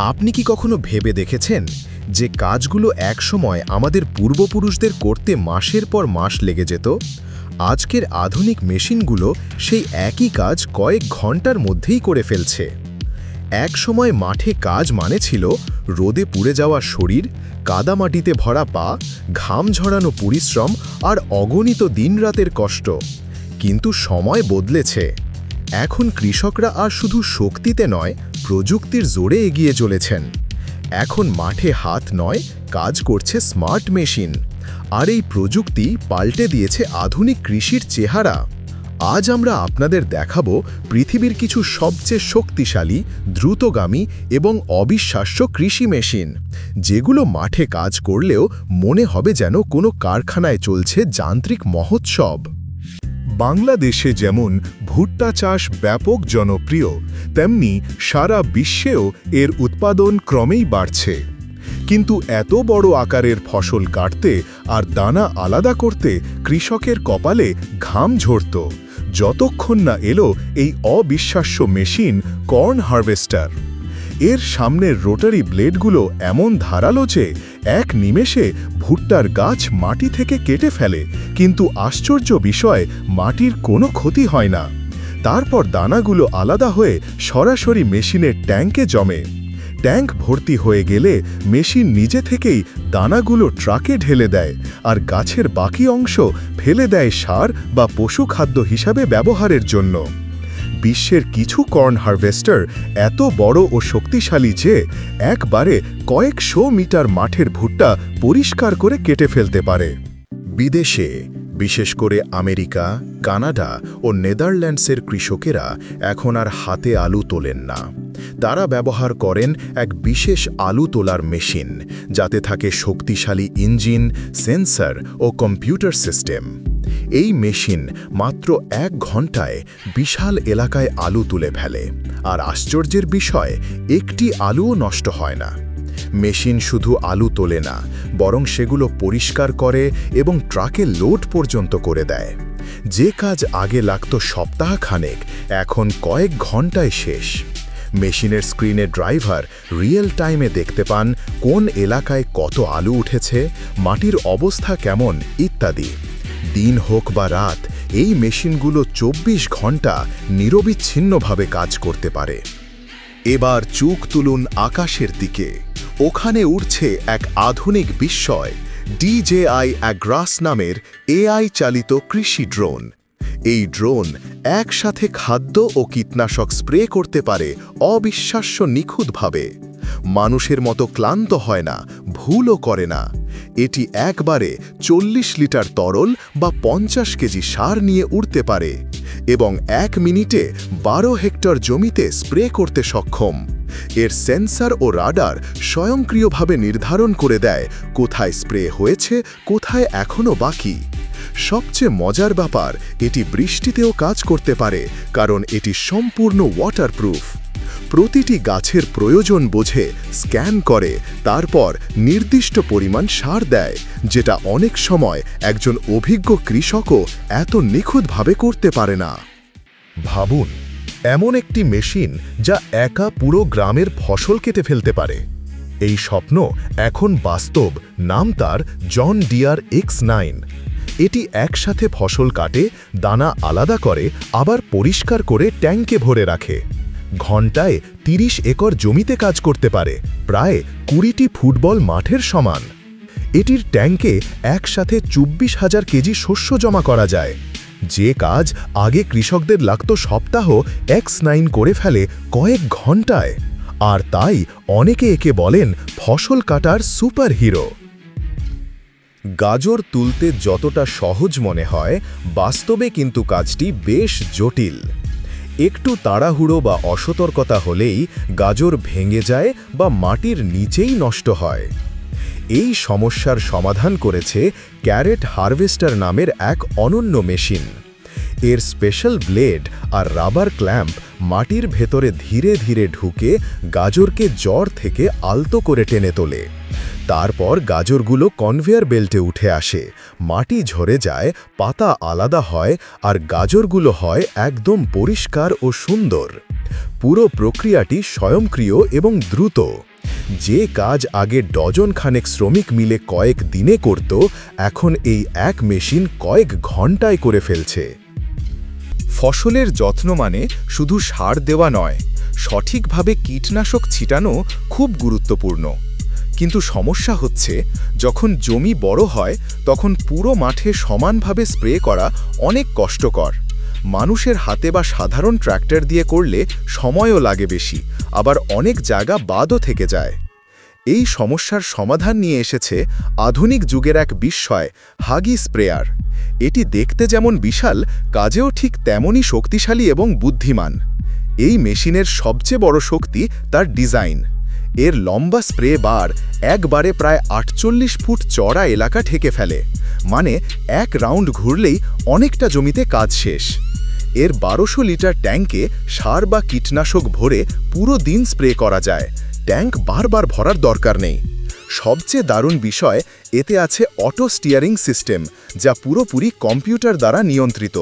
আপনি কি কখনো ভেবে দেখেছেন যে কাজগুলো একসময় আমাদের পূর্বপুরুষদের করতে মাসের পর মাস লেগে যেত? আজকের আধুনিক মেশিনগুলো সেই একই কাজ কয়েক ঘন্টার মধ্যেই করে ফেলছে। একসময় মাঠে কাজ মানে ছিল রোদে পুড়ে যাওয়া শরীর, কাদামাটিতে ভরা পা, ঘাম ঝরানো পরিশ্রম আর অগণিত দিনরাতের কষ্ট। কিন্তু সময় বদলেছে। এখন কৃষকরা আর শুধু শক্তিতে নয়, প্রযুক্তির জোরে এগিয়ে চলেছেন। এখন মাঠে হাত নয়, কাজ করছে স্মার্ট মেশিন। আর এই প্রযুক্তি পাল্টে দিয়েছে আধুনিক কৃষির চেহারা। আজ আমরা আপনাদের দেখাবো পৃথিবীর কিছু সবচেয়ে শক্তিশালী, দ্রুতগামী এবং অবিশ্বাস্য কৃষি মেশিন, যেগুলো মাঠে কাজ করলেও মনে হবে যেন কোনো কারখানায় চলছে যান্ত্রিক মহোৎসব। বাংলাদেশে যেমন ভুট্টা চাষ ব্যাপক জনপ্রিয়, তেমনি সারা বিশ্বেও এর উৎপাদন ক্রমেই বাড়ছে। কিন্তু এত বড় আকারের ফসল কাটতে আর দানা আলাদা করতে কৃষকের কপালে ঘাম ঝরত, যতক্ষণ না এলো এই অবিশ্বাস্য মেশিন কর্ন হারভেস্টার। এর সামনের রোটারি ব্লেডগুলো এমন ধারালো যে এক নিমেষে ভুট্টার গাছ মাটি থেকে কেটে ফেলে, কিন্তু আশ্চর্য বিষয়, মাটির কোনো ক্ষতি হয় না। তারপর দানাগুলো আলাদা হয়ে সরাসরি মেশিনের ট্যাঙ্কে জমে। ট্যাঙ্ক ভর্তি হয়ে গেলে মেশিন নিজে থেকেই দানাগুলো ট্রাকে ঢেলে দেয় আর গাছের বাকি অংশ ফেলে দেয় সার বা পশু খাদ্য হিসাবে ব্যবহারের জন্য। বিশ্বের কিছু কর্ন হারভেস্টার এত বড় ও শক্তিশালী যে একবারে কয়েকশো মিটার মাঠের ভুট্টা পরিষ্কার করে কেটে ফেলতে পারে। বিদেশে, বিশেষ করে আমেরিকা, কানাডা ও নেদারল্যান্ডসের কৃষকেরা এখন আর হাতে আলু তোলেন না। তারা ব্যবহার করেন এক বিশেষ আলু তোলার মেশিন, যাতে থাকে শক্তিশালী ইঞ্জিন, সেন্সর ও কম্পিউটার সিস্টেম। এই মেশিন মাত্র 1 ঘন্টায় বিশাল এলাকায় আলু তুলে ফেলে, আর আশ্চর্যের বিষয়, একটি আলুও নষ্ট হয় না। মেশিন শুধু আলু তোলে না, বরং সেগুলো পরিষ্কার করে এবং ট্রাকে লোড পর্যন্ত করে দেয়। যে কাজ আগে লাগত সপ্তাহখানেক, এখন কয়েক ঘন্টায় শেষ। মেশিনের স্ক্রিনে ড্রাইভার রিয়েল টাইমে দেখতে পান কোন এলাকায় কত আলু উঠেছে, মাটির অবস্থা কেমন ইত্যাদি। দিন হোক বা রাত, এই মেশিনগুলো 24 ঘন্টা নিরবিচ্ছিন্নভাবে কাজ করতে পারে। এবার চোখ তুলুন আকাশের দিকে। ওখানে উড়ছে এক আধুনিক বিস্ময়, DJI অ্যাগ্রাস নামের AI চালিত কৃষি ড্রোন। এই ড্রোন একসাথে খাদ্য ও কীটনাশক স্প্রে করতে পারে অবিশ্বাস্য নিখুঁতভাবে। মানুষের মতো ক্লান্ত হয় না, ভুলও করে না। এটি একবারে 40 লিটার তরল বা 50 কেজি সার নিয়ে উড়তে পারে এবং 1 মিনিটে 12 হেক্টর জমিতে স্প্রে করতে সক্ষম। এর সেন্সর ও রাডার স্বয়ংক্রিয়ভাবে নির্ধারণ করে দেয় কোথায় স্প্রে হয়েছে, কোথায় এখনও বাকি। সবচেয়ে মজার ব্যাপার, এটি বৃষ্টিতেও কাজ করতে পারে, কারণ এটি সম্পূর্ণ ওয়াটারপ্রুফ। প্রতিটি গাছের প্রয়োজন বোঝে, স্ক্যান করে, তারপর নির্দিষ্ট পরিমাণ সার দেয়, যেটা অনেক সময় একজন অভিজ্ঞ কৃষকও এত নিখুঁতভাবে করতে পারে না। ভাবুন, এমন একটি মেশিন যা একা পুরো গ্রামের ফসল কেটে ফেলতে পারে। এই স্বপ্ন এখন বাস্তব। নাম তার জন ডিয়ার X9। এটি একসাথে ফসল কাটে, দানা আলাদা করে, আবার পরিষ্কার করে ট্যাঙ্কে ভরে রাখে। ঘণ্টায় 30 একর জমিতে কাজ করতে পারে, প্রায় 20টি ফুটবল মাঠের সমান। এটির ট্যাঙ্কে একসাথে 24,000 কেজি শস্য জমা করা যায়। যে কাজ আগে কৃষকদের লাগত সপ্তাহ, X9 করে ফেলে কয়েক ঘণ্টায়। আর তাই অনেকে একে বলেন ফসল কাটার সুপারহিরো। গাজর তুলতে যতটা সহজ মনে হয়, বাস্তবে কিন্তু কাজটি বেশ জটিল। একটু তাড়াহুড়ো বা অসতর্কতা হলেই গাজর ভেঙে যায় বা মাটির নিচেই নষ্ট হয়। এই সমস্যার সমাধান করেছে ক্যারেট হারভেস্টার নামের এক অনন্য মেশিন। এর স্পেশাল ব্লেড আর রাবার ক্ল্যাম্প মাটির ভেতরে ধীরে ধীরে ঢুকে গাজরকে জড় থেকে আলতো করে টেনে তোলে। তারপর গাজরগুলো কনভেয়ার বেল্টে উঠে আসে, মাটি ঝরে যায়, পাতা আলাদা হয়, আর গাজরগুলো হয় একদম পরিষ্কার ও সুন্দর। পুরো প্রক্রিয়াটি স্বয়ংক্রিয় এবং দ্রুত। যে কাজ আগে ডজন খানেক শ্রমিক মিলে কয়েক দিনে করত, এখন এই এক মেশিন কয়েক ঘন্টায় করে ফেলছে। ফসলের যত্ন মানে শুধু সার দেওয়া নয়, সঠিকভাবে কীটনাশক ছিটানো খুব গুরুত্বপূর্ণ। কিন্তু সমস্যা হচ্ছে, যখন জমি বড় হয় তখন পুরো মাঠে সমানভাবে স্প্রে করা অনেক কষ্টকর। মানুষের হাতে বা সাধারণ ট্র্যাক্টর দিয়ে করলে সময়ও লাগে বেশি, আবার অনেক জায়গা বাদও থেকে যায়। এই সমস্যার সমাধান নিয়ে এসেছে আধুনিক যুগের এক বিস্ময়, হাগি স্প্রেয়ার। এটি দেখতে যেমন বিশাল, কাজেও ঠিক তেমনই শক্তিশালী এবং বুদ্ধিমান। এই মেশিনের সবচেয়ে বড় শক্তি তার ডিজাইন। এর লম্বা স্প্রে বার একবারে প্রায় ৪৮ ফুট চড়া এলাকা ঢেকে ফেলে, মানে এক রাউন্ড ঘুরলেই অনেকটা জমিতে কাজ শেষ। এর ১২০০ লিটার ট্যাঙ্কে সার বা কীটনাশক ভরে পুরো দিন স্প্রে করা যায়, ট্যাঙ্ক বারবার ভরার দরকার নেই। সবচেয়ে দারুণ বিষয়, এতে আছে অটো স্টিয়ারিং সিস্টেম, যা পুরোপুরি কম্পিউটার দ্বারা নিয়ন্ত্রিত।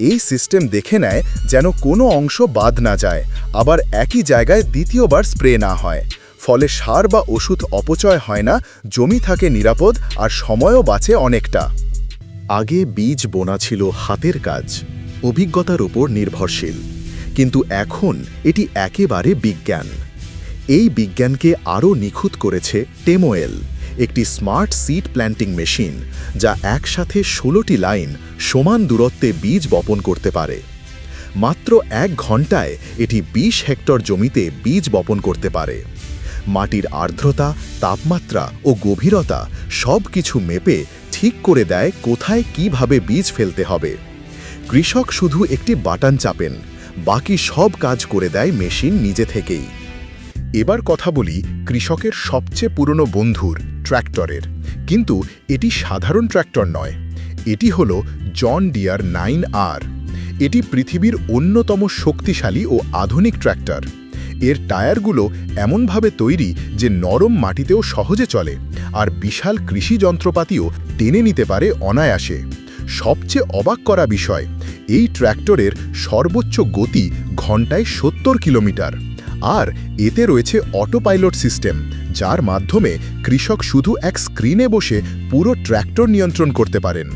এই সিস্টেম দেখে নেয় যেন কোনো অংশ বাদ না যায়, আবার একই জায়গায় দ্বিতীয়বার স্প্রে না হয়। ফলে সার বা ওষুধ অপচয় হয় না, জমি থাকে নিরাপদ আর সময়ও বাঁচে অনেকটা। আগে বীজ বোনা ছিল হাতের কাজ, অভিজ্ঞতার উপর নির্ভরশীল, কিন্তু এখন এটি একেবারে বিজ্ঞান। এই বিজ্ঞানকে আরও নিখুঁত করেছে টেমোয়েল, একটি স্মার্ট সিড প্ল্যান্টিং মেশিন, যা একসাথে ১৬টি লাইন সমান দূরত্বে বীজ বপন করতে পারে। মাত্র ১ ঘন্টায় এটি ২০ হেক্টর জমিতে বীজ বপন করতে পারে। মাটির আর্দ্রতা, তাপমাত্রা ও গভীরতা সব কিছু মেপে ঠিক করে দেয় কোথায় কিভাবে বীজ ফেলতে হবে। কৃষক শুধু একটি বাটন চাপেন, বাকি সব কাজ করে দেয় মেশিন নিজে থেকেই। এবার কথা বলি কৃষকের সবচেয়ে পুরনো বন্ধুর, ট্র্যাক্টরের। কিন্তু এটি সাধারণ ট্র্যাক্টর নয়, এটি হলো জন ডিয়ার 9R। এটি পৃথিবীর অন্যতম শক্তিশালী ও আধুনিক ট্র্যাক্টর। এর টায়ারগুলো এমনভাবে তৈরি যে নরম মাটিতেও সহজে চলে, আর বিশাল কৃষি যন্ত্রপাতিও টেনে নিতে পারে অনায়াসে। সবচেয়ে অবাক করা বিষয়, এই ট্র্যাক্টরের সর্বোচ্চ গতি ঘন্টায় ৭০ কিলোমিটার। আর এতে রয়েছে অটো পাইলট সিস্টেম, যার মাধ্যমে কৃষক শুধু এক স্ক্রিনে বসে পুরো ট্র্যাক্টর নিয়ন্ত্রণ করতে পারেন।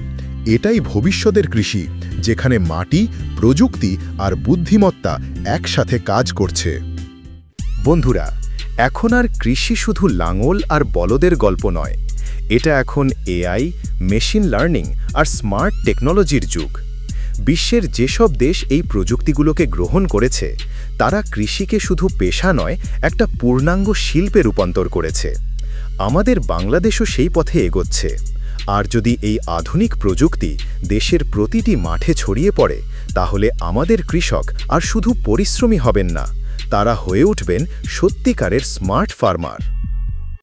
এটাই ভবিষ্যতের কৃষি, যেখানে মাটি, প্রযুক্তি আর বুদ্ধিমত্তা একসাথে কাজ করছে। বন্ধুরা, এখন আর কৃষি শুধু লাঙল আর বলদের গল্প নয়, এটা এখন এআই, মেশিন লার্নিং আর স্মার্ট টেকনোলজির যুগ। বিশ্বের যেসব দেশ এই প্রযুক্তিগুলোকে গ্রহণ করেছে, তারা কৃষিকে শুধু পেশা নয়, একটা পূর্ণাঙ্গ শিল্পে রূপান্তর করেছে। আমাদের বাংলাদেশও সেই পথে এগোচ্ছে। আর যদি এই আধুনিক প্রযুক্তি দেশের প্রতিটি মাঠে ছড়িয়ে পড়ে, তাহলে আমাদের কৃষক আর শুধু পরিশ্রমী হবেন না, তারা হয়ে উঠবেন সত্যিকারের স্মার্ট ফার্মার।